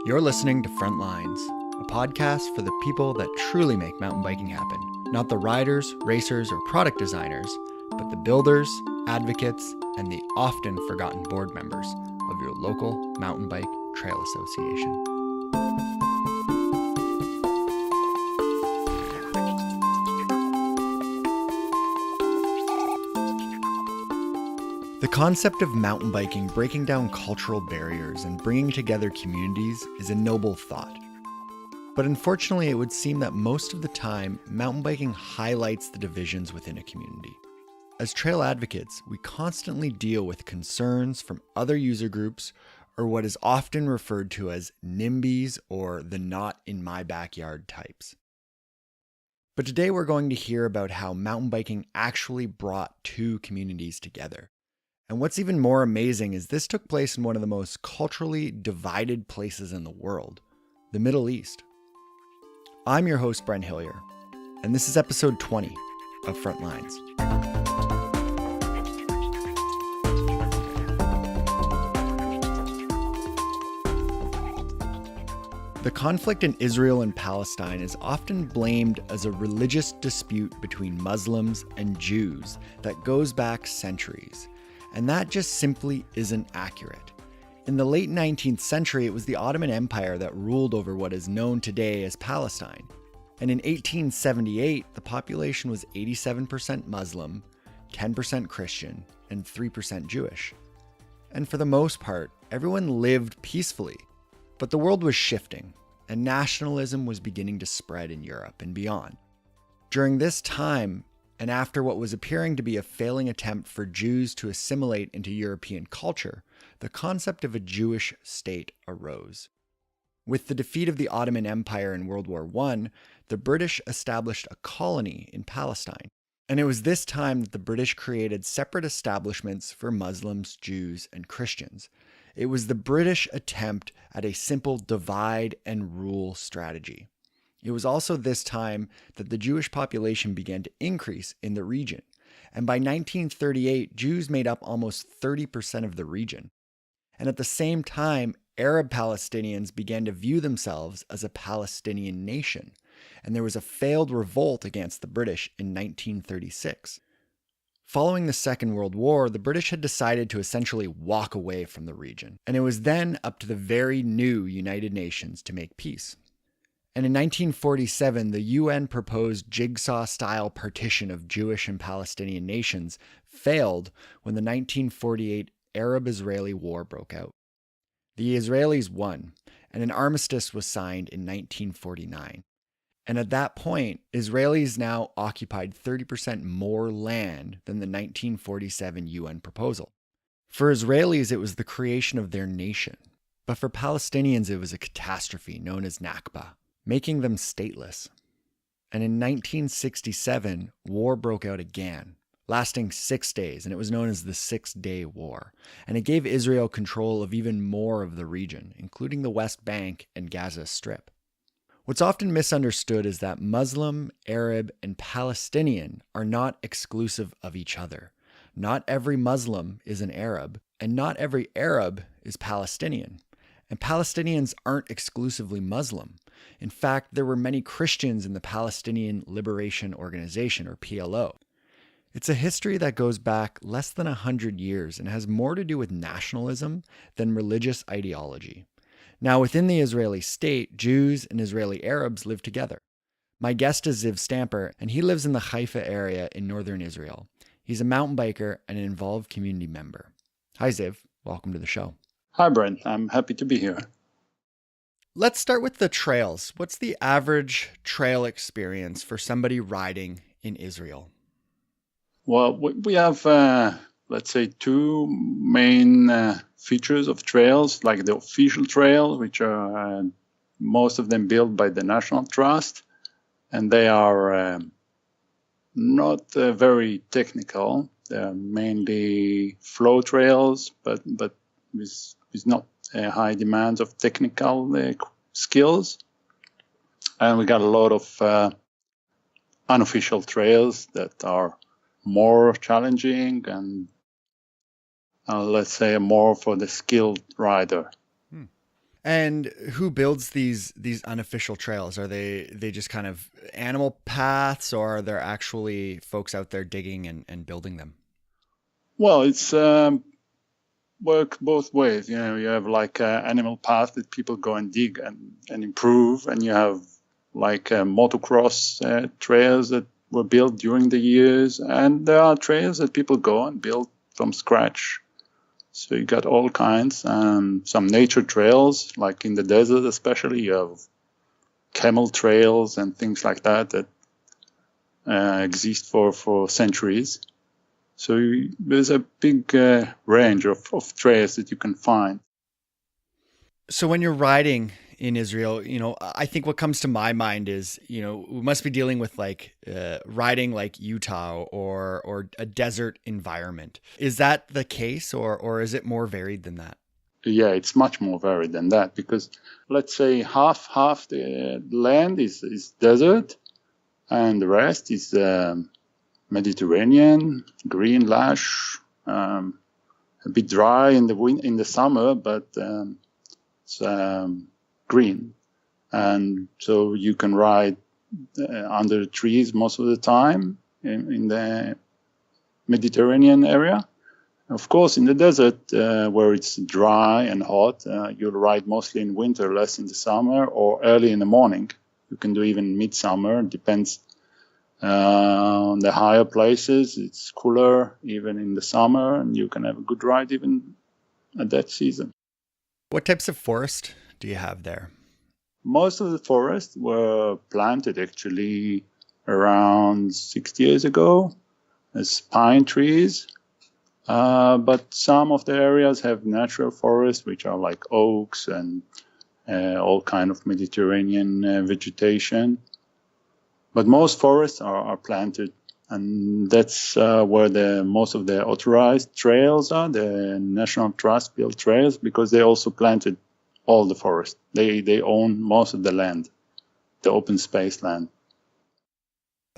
You're listening to Frontlines, a podcast for the people that truly make mountain biking happen. Not the riders, racers, or product designers, but the builders, advocates, and the often forgotten board members of your local mountain bike trail association. The concept of mountain biking breaking down cultural barriers and bringing together communities is a noble thought. But unfortunately, it would seem that most of the time, mountain biking highlights the divisions within a community. As trail advocates, we constantly deal with concerns from other user groups or what is often referred to as NIMBYs or the not in my backyard types. But today we're going to hear about how mountain biking actually brought two communities together. And what's even more amazing is this took place in one of the most culturally divided places in the world, the Middle East. I'm your host, Brent Hillier, and this is episode 20 of Frontlines. The conflict in Israel and Palestine is often blamed as a religious dispute between Muslims and Jews that goes back centuries. And that just simply isn't accurate. In the late 19th century, it was the Ottoman Empire that ruled over what is known today as Palestine. And in 1878, the population was 87% Muslim, 10% Christian, and 3% Jewish. And for the most part, everyone lived peacefully. But the world was shifting, and nationalism was beginning to spread in Europe and beyond. During this time, and after what was appearing to be a failing attempt for Jews to assimilate into European culture, the concept of a Jewish state arose. With the defeat of the Ottoman Empire in World War I, the British established a colony in Palestine. And it was this time that the British created separate establishments for Muslims, Jews, and Christians. It was the British attempt at a simple divide and rule strategy. It was also this time that the Jewish population began to increase in the region, and by 1938, Jews made up almost 30% of the region. And at the same time, Arab Palestinians began to view themselves as a Palestinian nation, and there was a failed revolt against the British in 1936. Following the Second World War, the British had decided to essentially walk away from the region, and it was then up to the very new United Nations to make peace. And in 1947, the UN proposed jigsaw-style partition of Jewish and Palestinian nations failed when the 1948 Arab-Israeli War broke out. The Israelis won, and an armistice was signed in 1949. And at that point, Israelis now occupied 30% more land than the 1947 UN proposal. For Israelis, it was the creation of their nation. But for Palestinians, it was a catastrophe known as Nakba, making them stateless. And in 1967, war broke out again, lasting 6 days, and it was known as the 6-Day War. And it gave Israel control of even more of the region, including the West Bank and Gaza Strip. What's often misunderstood is that Muslim, Arab, and Palestinian are not exclusive of each other. Not every Muslim is an Arab, and not every Arab is Palestinian. And Palestinians aren't exclusively Muslim. In fact, there were many Christians in the Palestinian Liberation Organization, or PLO. It's a history that goes back less than 100 years and has more to do with nationalism than religious ideology. Now, within the Israeli state, Jews and Israeli Arabs live together. My guest is Ziv Stamper, and he lives in the Haifa area in northern Israel. He's a mountain biker and an involved community member. Hi, Ziv. Welcome to the show. Hi, Brent. I'm happy to be here. Let's start with the trails. What's the average trail experience for somebody riding in Israel? Well, we have, let's say, two main features of trails, like the official trail, which are most of them built by the National Trust, and they are not very technical. They're mainly flow trails, but with not high demands of technical skills. And we got a lot of unofficial trails that are more challenging and let's say more for the skilled rider. And who builds these unofficial trails? Are they just kind of animal paths, or are there actually folks out there digging and building them? Well, it's work both ways. You know, you have like animal paths that people go and dig and improve, and you have like motocross trails that were built during the years, and there are trails that people go and build from scratch. So you got all kinds. Some nature trails, like in the desert especially, you have camel trails and things like that exist for centuries. So there's a big range of trails that you can find. So when you're riding in Israel, I think what comes to my mind is, we must be dealing with like riding like Utah or a desert environment. Is that the case, or is it more varied than that? Yeah, it's much more varied than that, because let's say half the land is desert, and the rest is Mediterranean, green, lush, a bit dry in the summer, but it's green. And so you can ride under the trees most of the time in the Mediterranean area. Of course, in the desert, where it's dry and hot, you'll ride mostly in winter, less in the summer, or early in the morning. You can do even midsummer, depends. On the higher places, it's cooler even in the summer, and you can have a good ride even at that season. What types of forest do you have there? Most of the forests were planted actually around 60 years ago as pine trees. But some of the areas have natural forests, which are like oaks and all kind of Mediterranean vegetation. But most forests are planted, and that's where most of the authorized trails are, the National Trust built trails, because they also planted all the forest. They own most of the land, the open space land.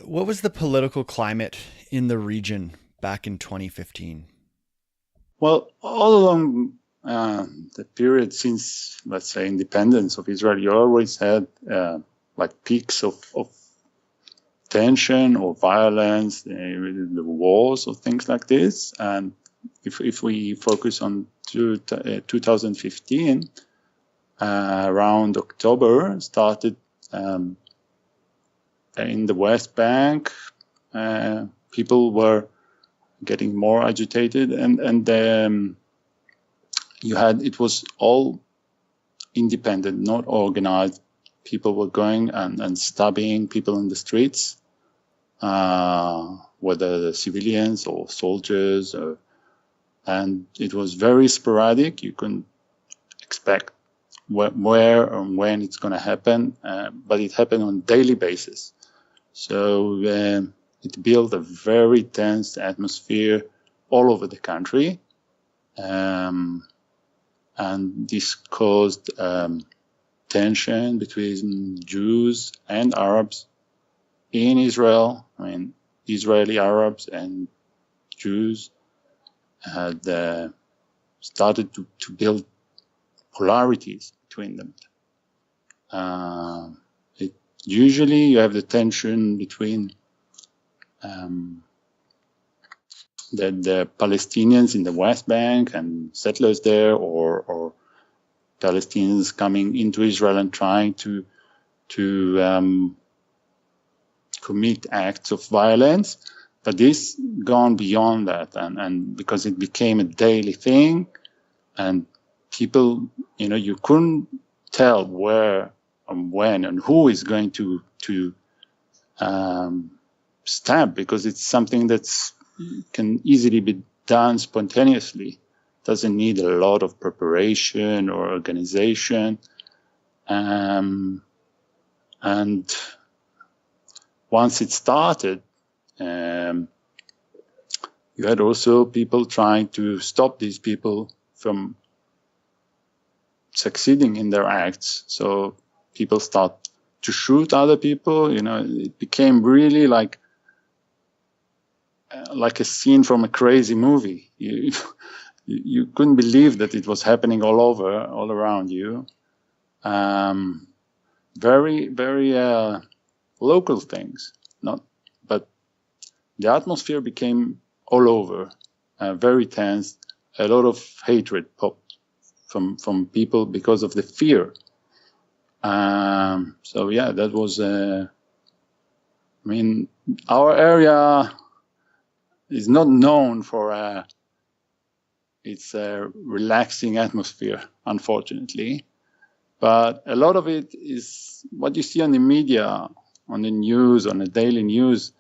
What was the political climate in the region back in 2015? Well, all along the period since, let's say, independence of Israel, you always had like peaks of tension or violence, the wars or things like this. And if we focus on 2015, around October, started in the West Bank, people were getting more agitated, and it was all independent, not organized. People were going and stabbing people in the streets, whether the civilians or soldiers, and it was very sporadic. You couldn't expect where and when it's going to happen, but it happened on a daily basis. So it built a very tense atmosphere all over the country, and this caused tension between Jews and Arabs in Israel. I mean, Israeli Arabs and Jews had started to build polarities between them. Usually you have the tension between the Palestinians in the West Bank and settlers there, or Palestinians coming into Israel and trying to commit acts of violence. But this gone beyond that, and because it became a daily thing, and people, you couldn't tell where and when and who is going to stab, because it's something that's can easily be done spontaneously. Doesn't need a lot of preparation or organization. And once it started, you had also people trying to stop these people from succeeding in their acts. So people start to shoot other people. It became really like a scene from a crazy movie. You couldn't believe that it was happening all around you. Very, very local things. But the atmosphere became all over, very tense. A lot of hatred popped from people because of the fear. So yeah, that was. Our area is not known for its relaxing atmosphere, unfortunately. But a lot of it is what you see on the media, on the news, on the daily news.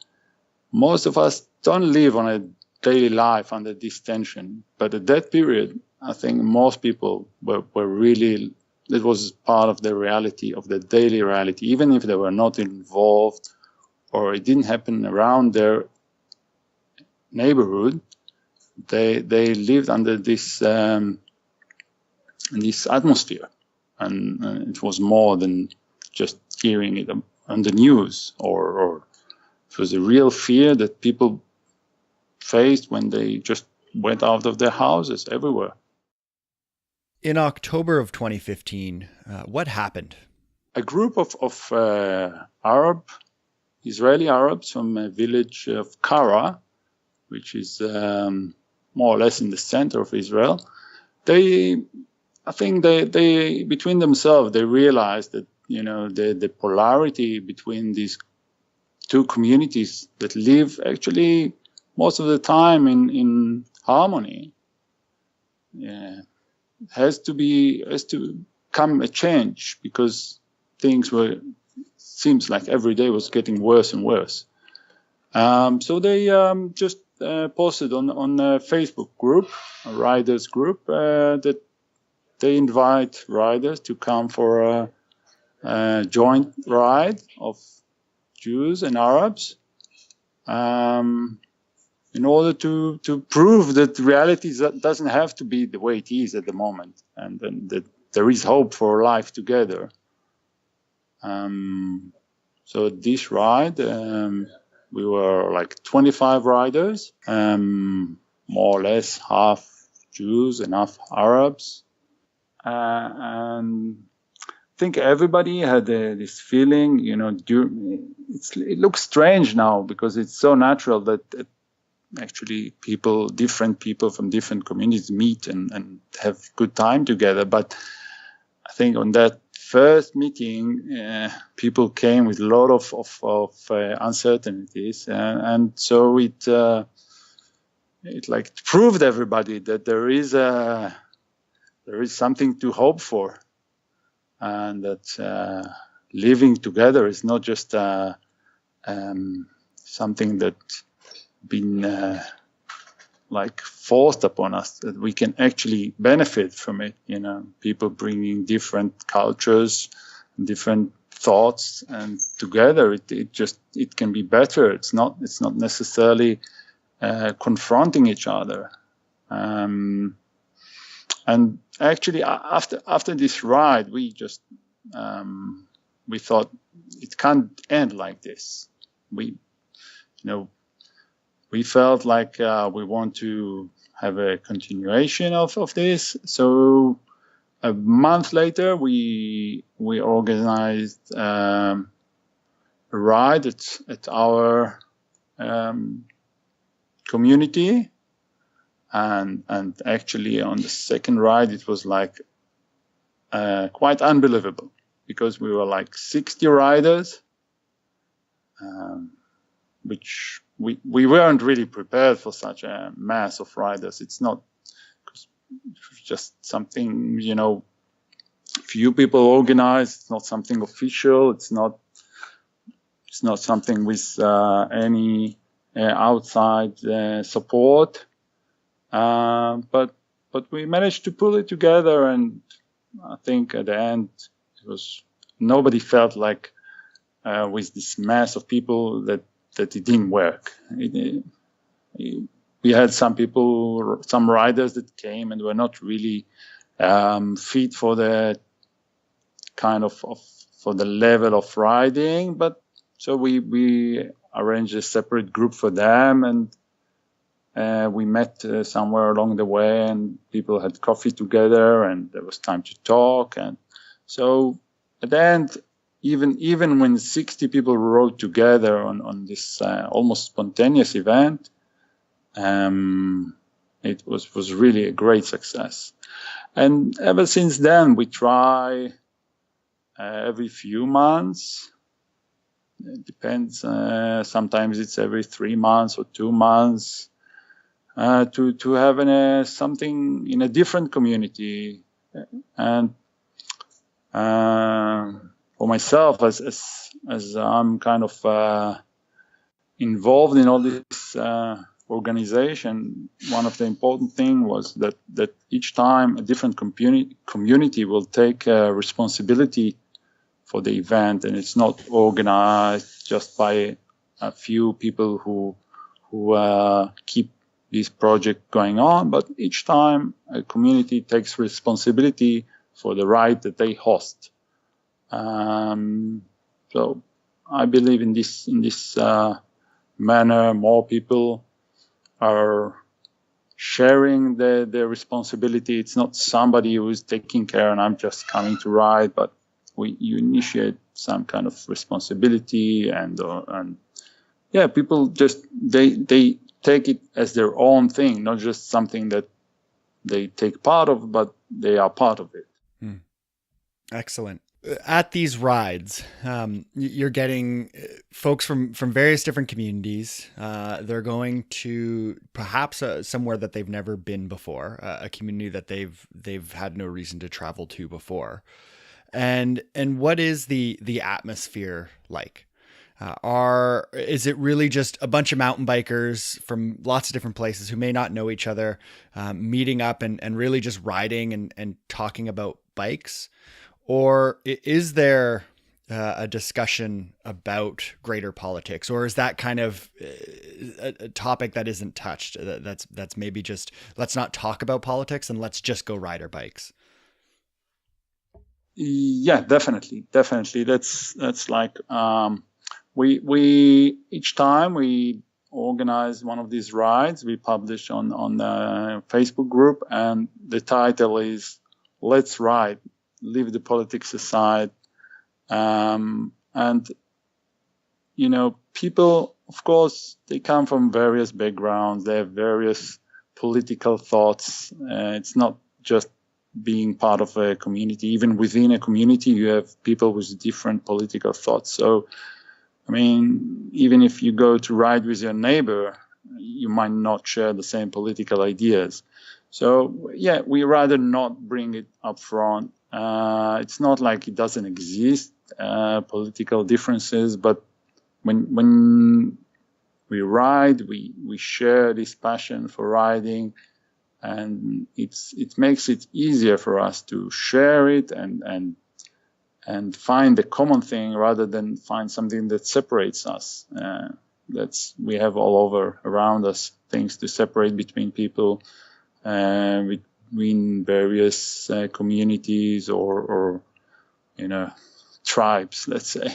Most of us don't live on a daily life under this tension. But at that period, I think most people were really, it was part of the reality, of the daily reality, even if they were not involved or it didn't happen around their neighborhood. They lived under this atmosphere, and it was more than just hearing it on the news, or it was a real fear that people faced when they just went out of their houses everywhere. In October of 2015, what happened? A group of Israeli Arabs from a village of Kara, which is more or less in the center of Israel, they between themselves, they realized that, the polarity between these two communities that live actually most of the time in harmony, has to come a change, because things seems like every day was getting worse and worse. So they just posted on a Facebook group, a riders group, that they invite riders to come for a joint ride of Jews and Arabs, in order to prove that reality doesn't have to be the way it is at the moment, and that there is hope for life together. So this ride, we were like 25 riders, more or less half Jews and half Arabs. And I think everybody had this feeling, it looks strange now because it's so natural that actually different people from different communities meet and have good time together. But I think on that first meeting, people came with a lot of uncertainties, and so it like proved everybody that there is something to hope for, and that living together is not just something that been like forced upon us, that we can actually benefit from it. People bringing different cultures, different thoughts, and together it can be better. It's not necessarily confronting each other. And actually, after this ride, we just we thought it can't end like this. We felt like we want to have a continuation of this. So a month later, we organized a ride at our community, and actually on the second ride, it was like quite unbelievable, because we were like 60 riders, which we weren't really prepared for such a mass of riders. It's just something, few people organized. It's not something official. It's not something with any outside support. But we managed to pull it together, and I think at the end nobody felt like with this mass of people that it didn't work. We had some riders that came and were not really fit for the kind of for the level of riding, but so we arranged a separate group for them, and we met somewhere along the way, and people had coffee together, and there was time to talk, and So at the end, even when 60 people rode together on this almost spontaneous event, it was really a great success. And ever since then, we try every few months. It depends. Sometimes it's every 3 months or 2 months to have something in a different community. And for myself, as I'm kind of involved in all this organization, one of the important things was that each time a different community will take responsibility for the event, and it's not organized just by a few people who keep this project going on, but each time a community takes responsibility for the ride that they host. So I believe in this manner, more people are sharing the responsibility. It's not somebody who is taking care and I'm just coming to ride, but you initiate some kind of responsibility, and yeah, people just they take it as their own thing, not just something that they take part of, but they are part of it. Excellent. At these rides, you're getting folks from various different communities. They're going to perhaps somewhere that they've never been before, a community that they've had no reason to travel to before. And what is the atmosphere like? Is it really just a bunch of mountain bikers from lots of different places who may not know each other, meeting up and really just riding and talking about bikes? Or is there a discussion about greater politics, or is that kind of a topic that isn't touched? That's maybe just, let's not talk about politics and let's just go ride our bikes. Yeah, definitely. That's like we each time we organize one of these rides, we publish on the Facebook group, and the title is "Let's Ride, Leave the Politics Aside." And people, of course, they come from various backgrounds. They have various political thoughts. It's not just being part of a community. Even within a community, you have people with different political thoughts. So, I mean, even if you go to ride with your neighbor, you might not share the same political ideas. So, yeah, we rather not bring it up front. It's not like it doesn't exist, political differences, but when we ride, we share this passion for riding. And it makes it easier for us to share it and find the common thing rather than find something that separates us. We have all over around us things to separate between people, between various communities or tribes, let's say.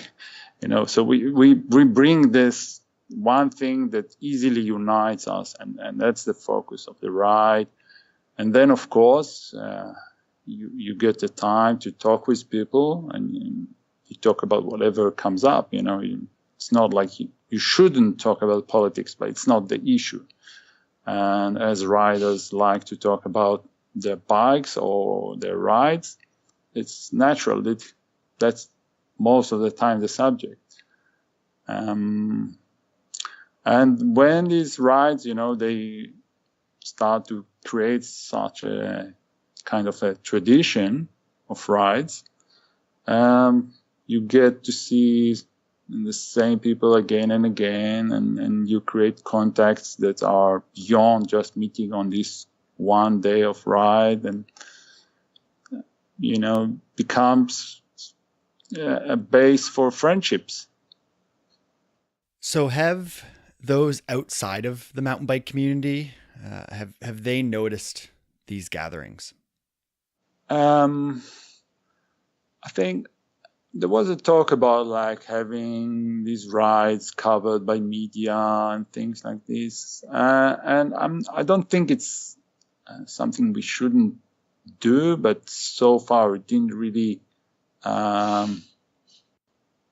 So we bring this one thing that easily unites us, and that's the focus of the ride. And then, of course, you get the time to talk with people, and you talk about whatever comes up. It's not like you shouldn't talk about politics, but it's not the issue. And as riders like to talk about their bikes or their rides, it's natural. That's most of the time the subject. And when these rides, they start to create such a kind of a tradition of rides, you get to see the same people again and again, and you create contacts that are beyond just meeting on this one day of ride, and becomes a base for friendships. So have those outside of the mountain bike community, have they noticed these gatherings? I think there was a talk about like having these rides covered by media and things like this, and I don't think it's something we shouldn't do, but so far it didn't really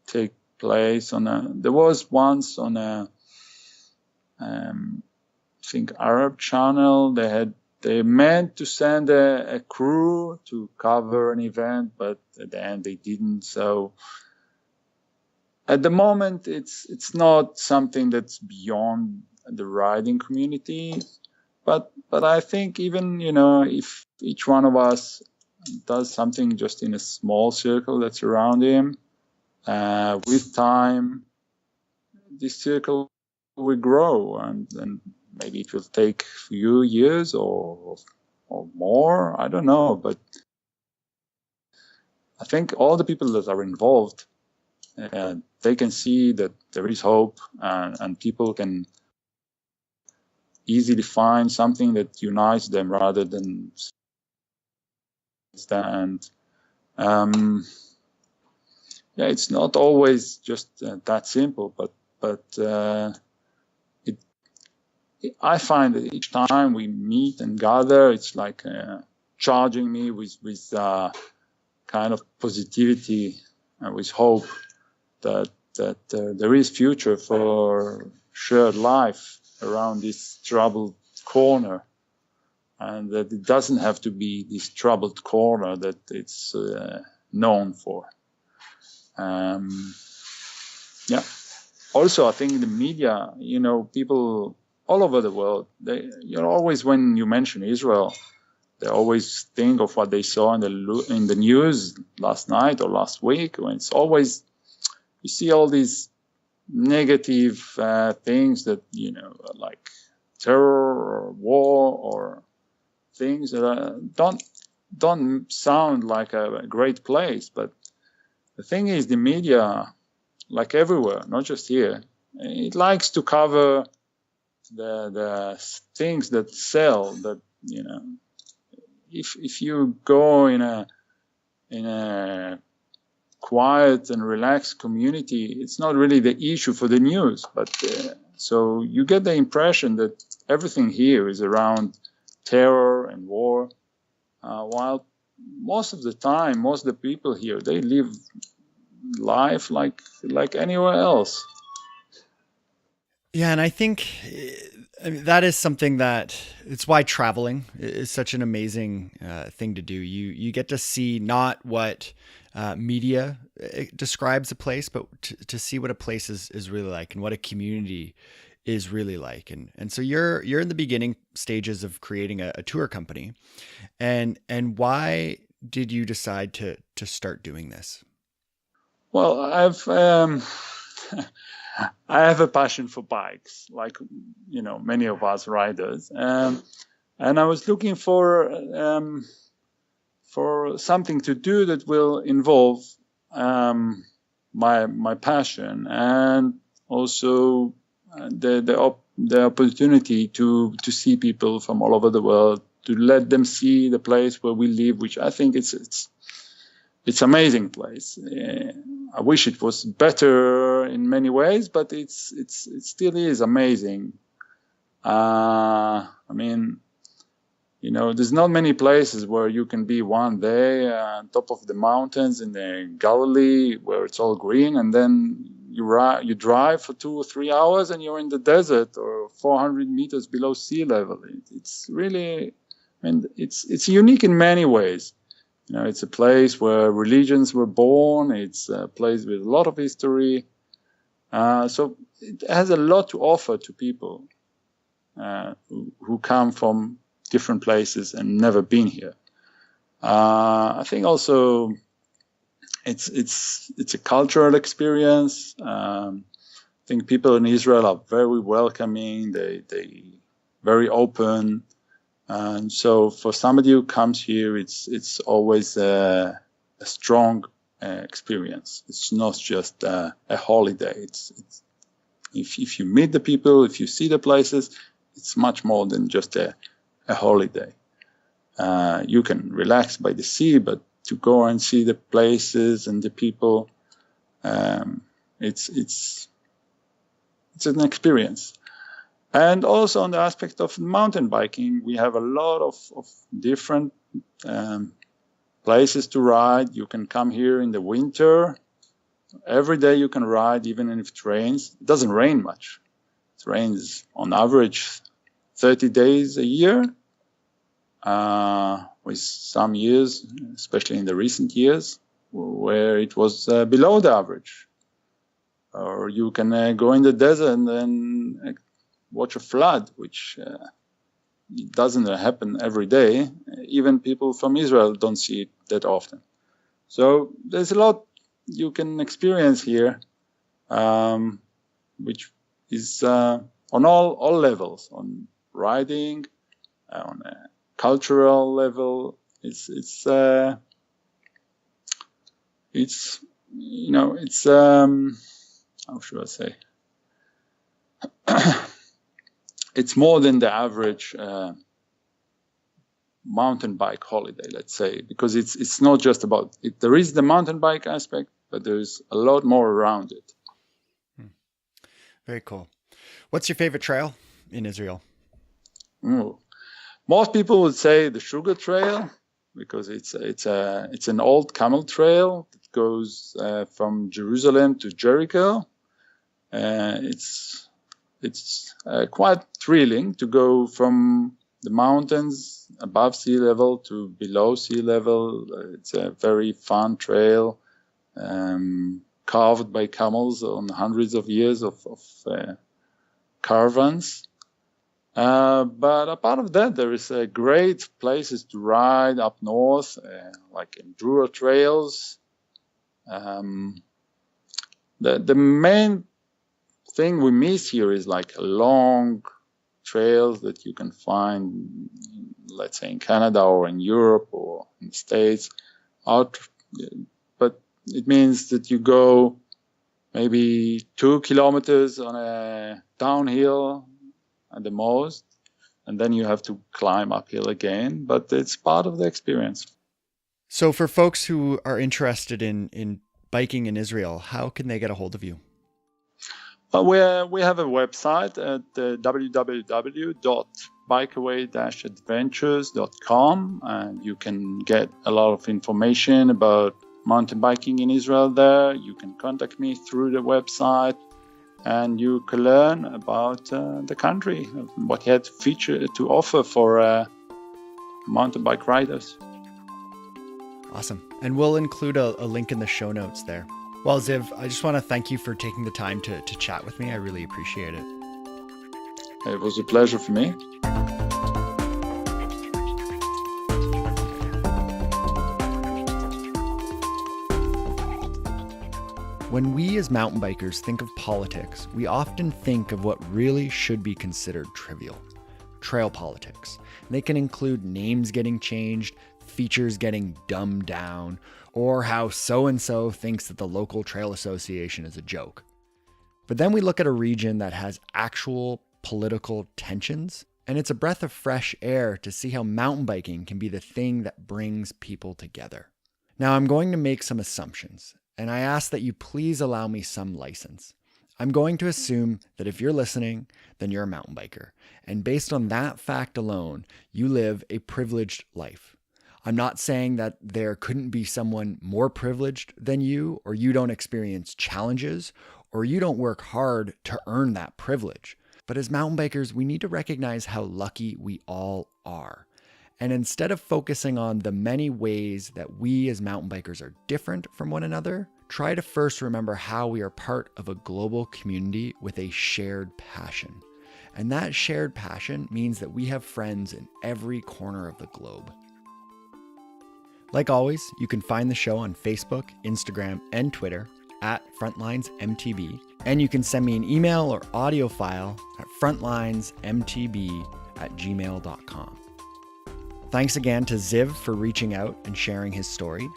take place on there was once on I think Arab channel. They meant to send a crew to cover an event, but at the end they didn't. So at the moment, it's not something that's beyond the riding community. But I think even, if each one of us does something just in a small circle that's around him, with time, this circle will grow, and maybe it will take a few years or more. I don't know, but I think all the people that are involved, they can see that there is hope, and people can easily find something that unites them rather than stand. It's not always just that simple, but I find that each time we meet and gather, it's like charging me with kind of positivity and with hope that there is future for shared life around this troubled corner, and that it doesn't have to be this troubled corner that it's known for. Also, I think the media, people all over the world, always, when you mention Israel, they always think of what they saw in the news last night or last week. When it's always, you see all these negative things that, like terror or war or things that don't sound like a great place. But the thing is, the media, like everywhere, not just here, it likes to cover the things that sell. That if you go in a quiet and relaxed community, it's not really the issue for the news. But so you get the impression that everything here is around terror and war, while most of the time, most of the people here, they live life like anywhere else. Yeah, and I think that is something that it's why traveling is such an amazing thing to do. You get to see not what media describes a place, but to see what a place is really like and what a community is really like. And so you're in the beginning stages of creating a tour company, and why did you decide to start doing this? Well, I have a passion for bikes, like many of us riders, and I was looking for something to do that will involve my passion, and also the opportunity to see people from all over the world, to let them see the place where we live, which I think it's amazing place. I wish it was better in many ways, but it still is amazing. I mean, there's not many places where you can be one day on top of the mountains in the Galilee where it's all green, and then you drive for 2 or 3 hours and you're in the desert or 400 meters below sea level. It's really, it's unique in many ways. It's a place where religions were born. It's a place with a lot of history. So it has a lot to offer to people who come from different places and never been here. I think also it's a cultural experience. I think people in Israel are very welcoming. They very open. And so for somebody who comes here, it's always a strong experience. It's not just a holiday. It's if you meet the people, if you see the places, it's much more than just a holiday. You can relax by the sea, but to go and see the places and the people, it's an experience. And also on the aspect of mountain biking, we have a lot of different places to ride. You can come here in the winter. Every day you can ride, even if it rains. It doesn't rain much. It rains on average 30 days a year, with some years, especially in the recent years, where it was below the average. Or you can go in the desert and then watch a flood, which it doesn't happen every day. Even people from Israel don't see it that often. So there's a lot you can experience here, which is on all levels, on riding, on a cultural level. It's how should I say? It's more than the average mountain bike holiday, let's say, because it's not just about it. There is the mountain bike aspect, but there's a lot more around it. Very cool. What's your favorite trail in Israel? Most people would say the Sugar Trail, because it's an old camel trail that goes from Jerusalem to Jericho. It's quite thrilling to go from the mountains above sea level to below sea level. It's a very fun trail, carved by camels on hundreds of years of caravans. But apart of that, there is great places to ride up north, like enduro trails. The main thing we miss here is like long trails that you can find, let's say in Canada or in Europe or in the States. But it means that you go maybe 2 kilometers on a downhill at the most, and then you have to climb uphill again, but it's part of the experience. So for folks who are interested in biking in Israel, how can they get a hold of you? We have a website at www.bikeaway-adventures.com, and you can get a lot of information about mountain biking in Israel there. You can contact me through the website, and you can learn about the country, what it had to offer for mountain bike riders. Awesome. And we'll include a link in the show notes there. Well, Ziv, I just want to thank you for taking the time to chat with me. I really appreciate it. It was a pleasure for me. When we as mountain bikers think of politics, we often think of what really should be considered trivial: trail politics. They can include names getting changed, features getting dumbed down, or how so-and-so thinks that the local trail association is a joke. But then we look at a region that has actual political tensions, and it's a breath of fresh air to see how mountain biking can be the thing that brings people together. Now, I'm going to make some assumptions, and I ask that you please allow me some license. I'm going to assume that if you're listening, then you're a mountain biker, and based on that fact alone, you live a privileged life. I'm not saying that there couldn't be someone more privileged than you, or you don't experience challenges, or you don't work hard to earn that privilege. But as mountain bikers, we need to recognize how lucky we all are. And instead of focusing on the many ways that we as mountain bikers are different from one another, try to first remember how we are part of a global community with a shared passion. And that shared passion means that we have friends in every corner of the globe. Like always, you can find the show on Facebook, Instagram, and Twitter at FrontlinesMTB, and you can send me an email or audio file at frontlinesmtb@gmail.com. Thanks again to Ziv for reaching out and sharing his story.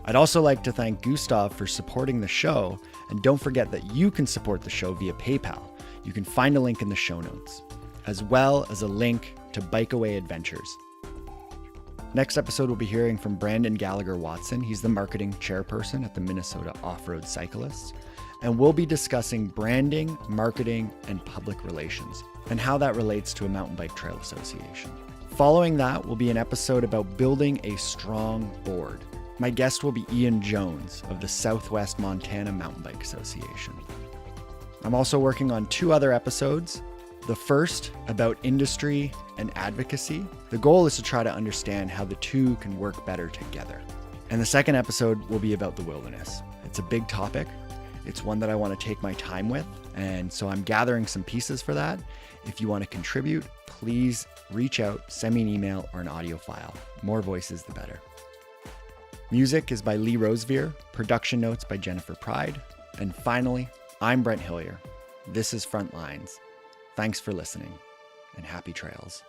I'd also like to thank Gustav for supporting the show, and don't forget that you can support the show via PayPal. You can find a link in the show notes, as well as a link to Bike Away Adventures. Next episode, we'll be hearing from Brandon Gallagher Watson. He's the marketing chairperson at the Minnesota Off-Road Cyclists. And we'll be discussing branding, marketing, and public relations, and how that relates to a mountain bike trail association. Following that will be an episode about building a strong board. My guest will be Ian Jones of the Southwest Montana Mountain Bike Association. I'm also working on 2 other episodes. The first about industry and advocacy. The goal is to try to understand how the two can work better together. And the second episode will be about the wilderness. It's a big topic. It's one that I want to take my time with. And so I'm gathering some pieces for that. If you want to contribute, please reach out, send me an email or an audio file. More voices, the better. Music is by Lee Rosevear, production notes by Jennifer Pride. And finally, I'm Brent Hillier. This is Frontlines. Thanks for listening, and happy trails.